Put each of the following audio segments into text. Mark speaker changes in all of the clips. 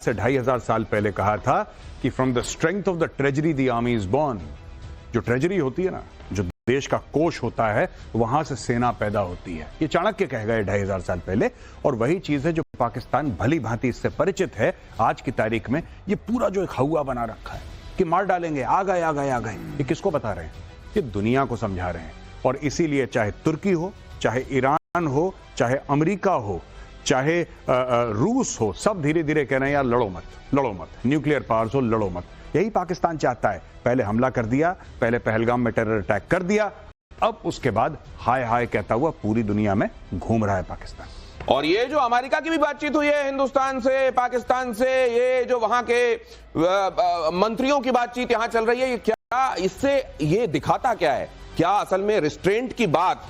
Speaker 1: से 2500 साल पहले कहा था कि from the strength of the treasury the army is born. जो ट्रेजरी होती है ना, जो देश का कोष होता है, वहां से सेना पैदा होती है। ये चाणक्य कह गए 2500 साल पहले, और वही चीज है जो पाकिस्तान भली भांति इससे परिचित है। आज की तारीख में ये पूरा जो एक हवा बना रखा है कि मार डालेंगे, आ गए आ गए आ गए, ये किसको बता रहे हैं? ये दुनिया को समझा रहे हैं। और इसीलिए चाहे तुर्की हो, चाहे ईरान हो, चाहे अमेरिका हो, चाहे रूस हो, सब धीरे धीरे कह रहे हैं यार लड़ो मत, लड़ो मत, न्यूक्लियर पावर्स हो, लड़ो मत। यही पाकिस्तान चाहता है। पहले हमला कर दिया, पहले पहलगाम में टेरर अटैक कर दिया, अब उसके बाद हाय हाय कहता हुआ पूरी दुनिया में घूम रहा है पाकिस्तान।
Speaker 2: और ये जो अमेरिका की भी बातचीत हुई है हिंदुस्तान से, पाकिस्तान से, ये जो वहां के मंत्रियों की बातचीत यहां चल रही है, ये क्या, इससे ये दिखाता क्या है? क्या असल में रिस्ट्रेंट की बात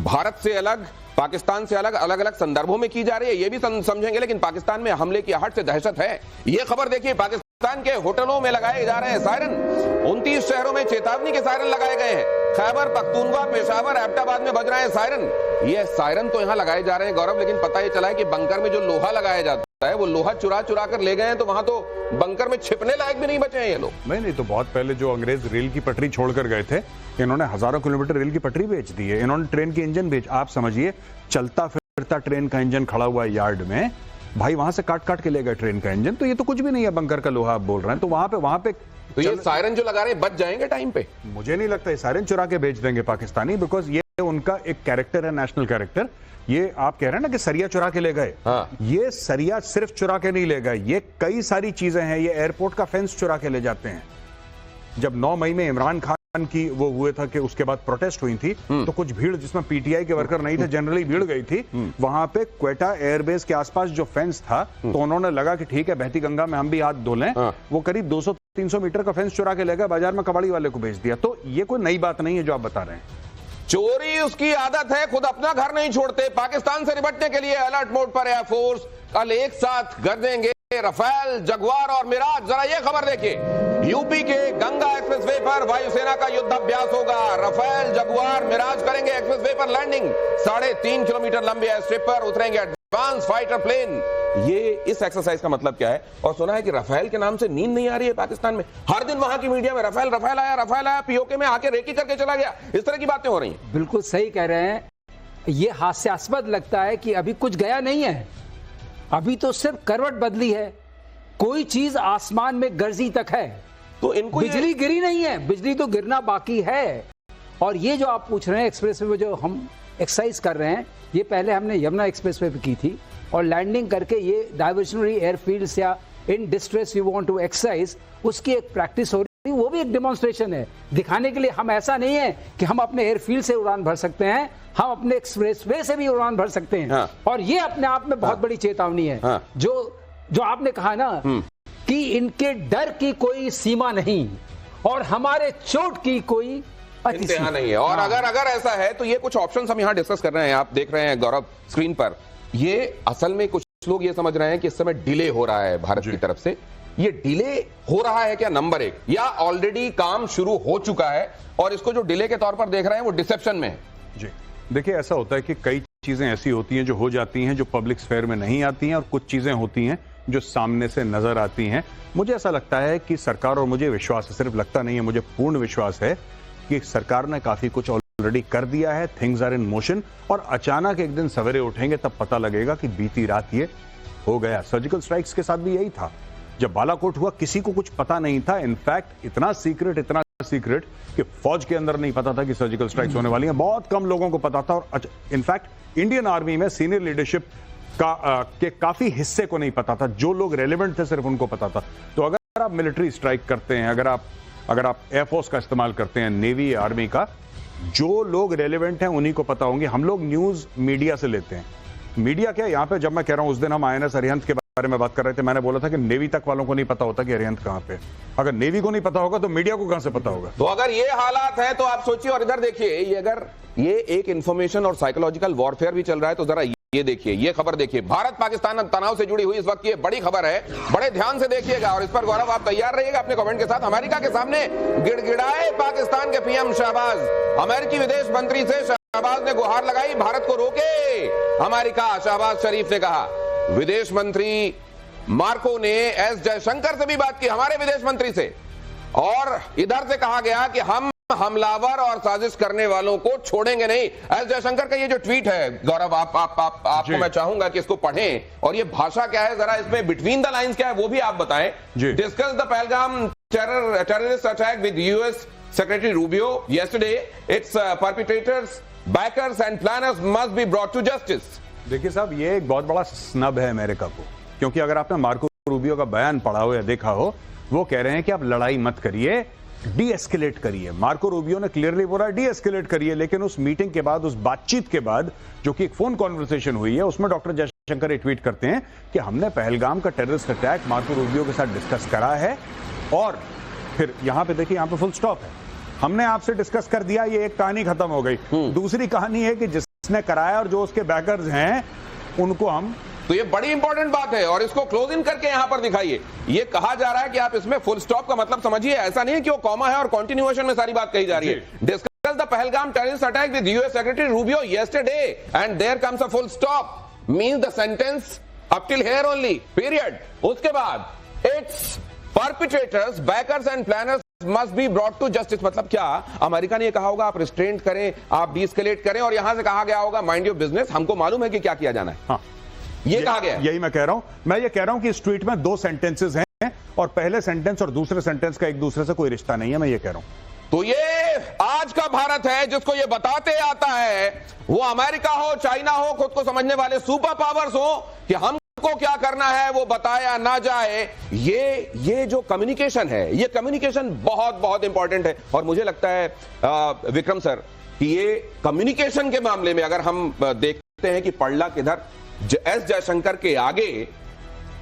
Speaker 2: भारत से अलग, पाकिस्तान से अलग, अलग अलग संदर्भों में की जा रही है, ये भी समझेंगे। लेकिन पाकिस्तान में हमले की आहट से दहशत है। ये खबर देखिए, पाकिस्तान के होटलों में लगाए जा रहे हैं सायरन। 29 शहरों में चेतावनी के सायरन लगाए गए हैं। खैबर पख्तूनख्वा, पेशावर, एबटाबाद में बज रहे हैं सायरन। ये सायरन तो यहां लगाए जा रहे हैं गौरव, लेकिन पता ये चला है कि बंकर में जो लोहा लगाया जाता है, वो लोहा चुरा चुरा कर ले गए हैं। तो वहां तो बंकर में छिपने लायक भी नहीं बचे हैं ये लोग।
Speaker 1: नहीं तो बहुत पहले जो अंग्रेज रेल की पटरी छोड़कर गए थे, इन्होंने हजारों किलोमीटर रेल की पटरी बेच दी है। इन्होंने ट्रेन के इंजन बेच, आप समझिए चलता फिरता ट्रेन का इंजन खड़ा हुआ है यार्ड में, भाई वहां से काट काट के ले गए ट्रेन का इंजन। तो ये तो कुछ भी नहीं है, बंकर का लोहा आप बोल रहे हैं। तो वहां पे
Speaker 2: तो ये सायरन जो लगा रहे हैं बच जाएंगे टाइम पे? मुझे
Speaker 1: नहीं लगता। सायरन चुरा के बेच देंगे पाकिस्तानी, बिकॉज ये उनका एक कैरेक्टर है, नेशनल कैरेक्टर। ये आप कह रहे हैं ना कि सरिया चुरा के ले गए,
Speaker 2: हाँ।
Speaker 1: ये सरिया सिर्फ चुरा के नहीं ले गए, ये कई सारी चीजें हैं। ये एयरपोर्ट का फेंस चुरा के ले जाते हैं। जब 9 मई में इमरान खान की वो हुए था कि उसके बाद प्रोटेस्ट हुई थी, तो कुछ भीड़ जिसमें पीटीआई के वर्कर नहीं थे, जनरली भीड़ गई थी। वहां पे क्वेटा एयरबेस के आसपास जो फेंस था, तो उन्होंने लगा कि ठीक है बहती गंगा में हम भी हाथ धो लें। वो करीब 200-300 मीटर का फेंस चुरा के ले गए, बाजार में कबाड़ी वाले को भेज दिया। तो ये कोई नई बात नहीं है जो आप बता रहे हैं।
Speaker 2: चोरी उसकी आदत है, खुद अपना घर नहीं छोड़ते। पाकिस्तान से निपटने के लिए अलर्ट मोड पर एयरफोर्स। कल एक साथ गरजेंगे रफेल, जगुआर और मिराज। जरा ये खबर देखिए, यूपी के गंगा एक्सप्रेसवे पर वायुसेना का युद्धाभ्यास होगा। रफेल, जगुआर, मिराज करेंगे एक्सप्रेसवे पर लैंडिंग। 3.5 किलोमीटर लंबे एयर स्ट्रिप पर उतरेंगे एडवांस फाइटर प्लेन। ये इस एक्सरसाइज का मतलब क्या है? और सुना है कि रफेल के नाम से नींद नहीं आ रही है पाकिस्तान में। हर दिन वहां की मीडिया में रफेल रफेल आया, रफेल आया, पीओके में आके रेकी करके चला गया, इस तरह की बातें हो रही हैं।
Speaker 3: बिल्कुल सही कह रहे हैं। ये हास्यास्पद लगता है कि अभी कुछ गया नहीं है, अभी तो सिर्फ करवट बदली है। कोई चीज आसमान में गर्जी तक है, तो इनको बिजली गिरी नहीं है, बिजली तो गिरना बाकी है। और ये जो आप पूछ रहे हैं एक्सप्रेसवे में जो हम एक्सरसाइज कर रहे हैं, ये पहले हमने यमुना एक्सप्रेसवे पे की थी। और लैंडिंग करके ये डाइवर्शनरी एयरफील्ड्स या in distress you want to exercise, उसकी एक प्रैक्टिस हो रही है। वो भी एक डेमोन्स्ट्रेशन है दिखाने के लिए। हम ऐसा नहीं है कि हम अपने एयरफील्ड से उड़ान भर सकते हैं, हम अपने एक्सप्रेसवे से भी उड़ान भर सकते हैं।
Speaker 2: हाँ।
Speaker 3: और ये अपने आप में बहुत बड़ी चेतावनी है।
Speaker 2: हाँ।
Speaker 3: जो आपने कहा ना कि इनके डर की कोई सीमा नहीं और हमारे चोट की कोई
Speaker 2: इंतहा नहीं है। और अगर ऐसा है तो ये कुछ ऑप्शंस हम यहां डिस्कस कर रहे हैं। आप देख रहे हैं गौरव स्क्रीन पर, ये असल में कुछ लोग ये समझ रहे हैं कि इस समय डिले हो रहा है भारत की तरफ से। ये डिले हो रहा है क्या, नंबर 1, या ऑलरेडी काम शुरू हो चुका है और इसको जो डिले के तौर पर देख रहे हैं वो डिसेप्शन में है?
Speaker 1: जी देखिए, ऐसा होता है कि कई चीजें ऐसी होती हैं जो हो जाती हैं, जो पब्लिक स्फेयर में नहीं आती हैं, और कुछ चीजें होती हैं जो सामने से नजर आती हैं। मुझे ऐसा लगता है कि सरकार, और मुझे विश्वास है, सिर्फ लगता नहीं है, मुझे पूर्ण विश्वास है कि सरकार ने काफी कुछ ऑलरेडी कर दिया है। Things are in motion. और अचानक एक दिन सवेरे उठेंगे तब पता लगेगा कि बीती रात ये हो गया। सर्जिकल स्ट्राइक्स के साथ भी यही था। जब बालाकोट हुआ किसी को कुछ पता नहीं था। इनफैक्ट इतना सीक्रेट कि फौज के अंदर नहीं पता था कि सर्जिकल स्ट्राइक्स होने वाली हैं। बहुत कम लोगों को पता था। और इनफैक्ट इंडियन आर्मी में सीनियर लीडरशिप के काफी हिस्से को नहीं पता था। जो लोग रेलेवेंट थे सिर्फ उनको पता था। तो अगर आप मिलिट्री स्ट्राइक करते हैं, अगर आप एयरफोर्स का इस्तेमाल करते हैं, नेवी, आर्मी का, जो लोग रेलेवेंट हैं उन्हीं को पता होंगे। हम लोग न्यूज मीडिया से लेते हैं। मीडिया क्या, यहां पे जब मैं कह रहा हूं, उस दिन हम INS अरिहंत के बारे में बात कर रहे थे, मैंने बोला था कि नेवी तक वालों को नहीं पता होता कि अरिहंत कहां पे। अगर नेवी को नहीं पता होगा तो मीडिया को कहां से पता होगा?
Speaker 2: तो अगर ये हालात है तो आप सोचिए। और इधर देखिए, ये अगर ये एक इंफॉर्मेशन और साइकोलॉजिकल वॉरफेयर भी चल रहा है, तो जरा ये देखिए, ये खबर देखिए। भारत पाकिस्तान तनाव से जुड़ी हुई इस वक्त की बड़ी खबर है, बड़े ध्यान से देखिएगा। और इस पर गौरव आप तैयार रहिएगा अपने कमेंट के साथ। अमेरिका के सामने गिड़गिड़ाए पाकिस्तान के पीएम शहबाज। अमेरिकी विदेश मंत्री से शहबाज ने गुहार लगाई, भारत को रोके अमेरिका। शहबाज शरीफ ने कहा। विदेश मंत्री मार्को ने एस जयशंकर से भी बात की, हमारे विदेश मंत्री से, और इधर से कहा गया कि हम हमलावर और साजिश करने वालों को छोड़ेंगे नहीं। एस जयशंकर का ये जो ट्वीट है गौरव, आपको मैं चाहूंगा कि इसको पढ़ें, और ये भाषा क्या है जरा इसमें बिटवीन द लाइंस क्या है वो भी आप बताएं। Discuss the Pahalgam terrorist attack with US Secretary Rubio yesterday. Its perpetrators, backers and planners must be brought to justice.
Speaker 1: देखिए साहब, ये एक बहुत बड़ा स्नब है अमेरिका को, क्योंकि अगर आपने मार्को रूबियो का बयान पढ़ा हो या देखा हो, वो कह रहे हैं कि आप लड़ाई मत करिए, डी एस्केलेट करिए। मार्को रूबियो ने क्लियरली बोला डी एस्केलेट करिए, लेकिन उस मीटिंग के बाद, उस बातचीत के बाद, जो कि एक फोन कॉन्वर्सेशन हुई है, उसमें डॉक्टर जयशंकर ट्वीट करते हैं कि हमने पहलगाम का टेररिस्ट अटैक मार्को रूबियो के साथ डिस्कस करा है, और फिर यहां पे देखिए, यहां पे फुल स्टॉप है, हमने आपसे डिस्कस कर दिया, ये एक कहानी खत्म हो गई। दूसरी कहानी है कि जिसने कराया और जो उसके बैकर्स हैं उनको हम,
Speaker 2: तो ये बड़ी इंपॉर्टेंट बात है, और इसको क्लोज इन करके यहां पर दिखाइए। ये कहा जा रहा है कि आप इसमें फुल स्टॉप का मतलब समझिए, ऐसा नहीं है कि वो कॉमा है और कंटिन्यूएशन में सारी बात कही जा रही है। Discuss the Pahalgam terrorist attack with US secretary Rubio yesterday and there comes a full stop, means the sentence up till here only, period. उसके बाद it's perpetrators, backers and planners must be brought to justice। मतलब क्या America ने ये कहा होगा आप restraint करें, आप डीएस्केलेट करें, और यहां से कहा गया होगा माइंड योर बिजनेस, हमको मालूम है कि क्या किया जाना है।
Speaker 1: हाँ,
Speaker 2: ये कहा गया है।
Speaker 1: यही मैं कह रहा हूं। मैं ये कह रहा हूं कि इस ट्वीट में दो सेंटेंसेस हैं, और पहले सेंटेंस और दूसरे सेंटेंस का एक दूसरे से कोई रिश्ता नहीं है, मैं ये कह रहा हूं।
Speaker 2: तो ये आज का भारत है जिसको ये बताते आता है, वो अमेरिका हो, चाइना हो, खुद को समझने वाले सुपर पावर्स हो, कि हम को क्या करना है वो बताया ना जाए। ये जो कम्युनिकेशन है, ये कम्युनिकेशन बहुत बहुत इंपॉर्टेंट है। और मुझे लगता है विक्रम सर कि ये कम्युनिकेशन के मामले में अगर हम देखते हैं कि पड़ला किधर, एस जयशंकर के आगे,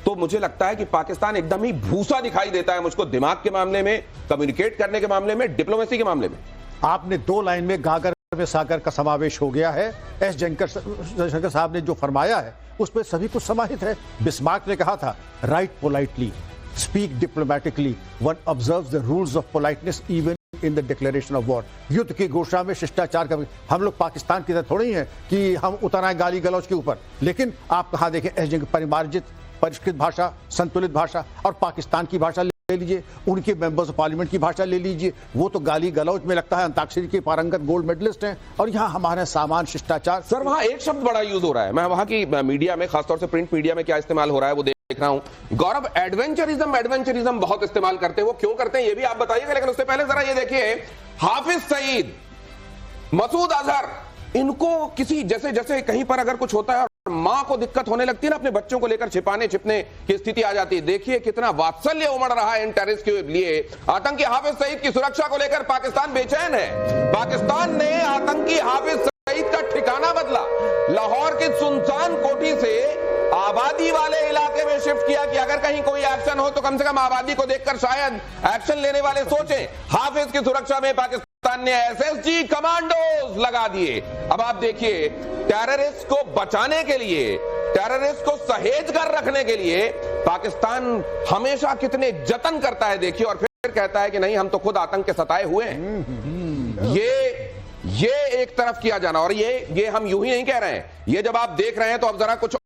Speaker 2: तो मुझे लगता है कि पाकिस्तान एकदम ही भूसा दिखाई देता है मुझको, दिमाग के मामले में, कम्युनिकेट करने के मामले में, डिप्लोमेसी के मामले में।
Speaker 4: आपने दो लाइन में गागर में सागर का समावेश हो गया है। एस जयशंकर साहब ने जो फरमाया है उसमें सभी कुछ समाहित है। बिस्मार्क ने कहा था, right politely, speak diplomatically, one observes the rules of politeness even in the declaration of war. युद्ध की घोषणा में शिष्टाचार का, हम लोग पाकिस्तान की तरह थोड़ी ही हैं कि हम उतर आए गाली गलौज के ऊपर, लेकिन आप कहाँ देखें, एस जयशंकर परिमार्जित, परिष्कृत भाषा, संतुलित भाषा, और पाकिस्तान की भाषा ले लीजिए, उनके मेंबर्स ऑफ पार्लियामेंट की भाषा ले लीजिए, वो तो गाली गलौज में लगता है अंताक्षरी के पारंगत गोल्ड मेडलिस्ट हैं, और यहाँ हमारा सामान शिष्टाचार।
Speaker 2: सर वहां एक शब्द बड़ा यूज हो रहा है, मैं वहां की मीडिया में, खासतौर से प्रिंट मीडिया में क्या इस्तेमाल हो रहा है वो देख रहा हूं। गौरव, एडवेंचरिज्म बहुत इस्तेमाल करते हैं, वो क्यों करते हैं ये भी आप बताइएगा, लेकिन उससे पहले जरा ये देखिए, हाफिज सईद, मसूद अजहर, इनको किसी जैसे कहीं पर अगर कुछ होता है मां को दिक्कत होने लगती है ना, अपने बच्चों को लेकर छिपाने छिपने की स्थिति आ जाती है। देखिए कितना वात्सल्य उमड़ रहा है इन टेररिस्ट के लिए। आतंकी हाफिज सईद की सुरक्षा को लेकर पाकिस्तान बेचैन है। पाकिस्तान ने आतंकी हाफिज सईद का ठिकाना बदला, लाहौर की सुनसान कोठी से आबादी वाले इलाके में शिफ्ट किया कि अगर कहीं कोई एक्शन हो तो कम से कम आबादी को देखकर शायद एक्शन लेने वाले सोचें। हाफिज की सुरक्षा में पाकिस्तान ने एसएसजी कमांडोज लगा दिए। अब आप देखिए, टेररिस्ट को बचाने के लिए, टेररिस्ट को सहेज कर रखने के लिए पाकिस्तान हमेशा कितने जतन करता है देखिए, और फिर कहता है कि नहीं हम तो खुद आतंक के सताए हुए हैं। ये एक तरफ किया जाना, और ये हम यूं ही नहीं कह रहे हैं, ये जब आप देख रहे हैं तो अब जरा कुछ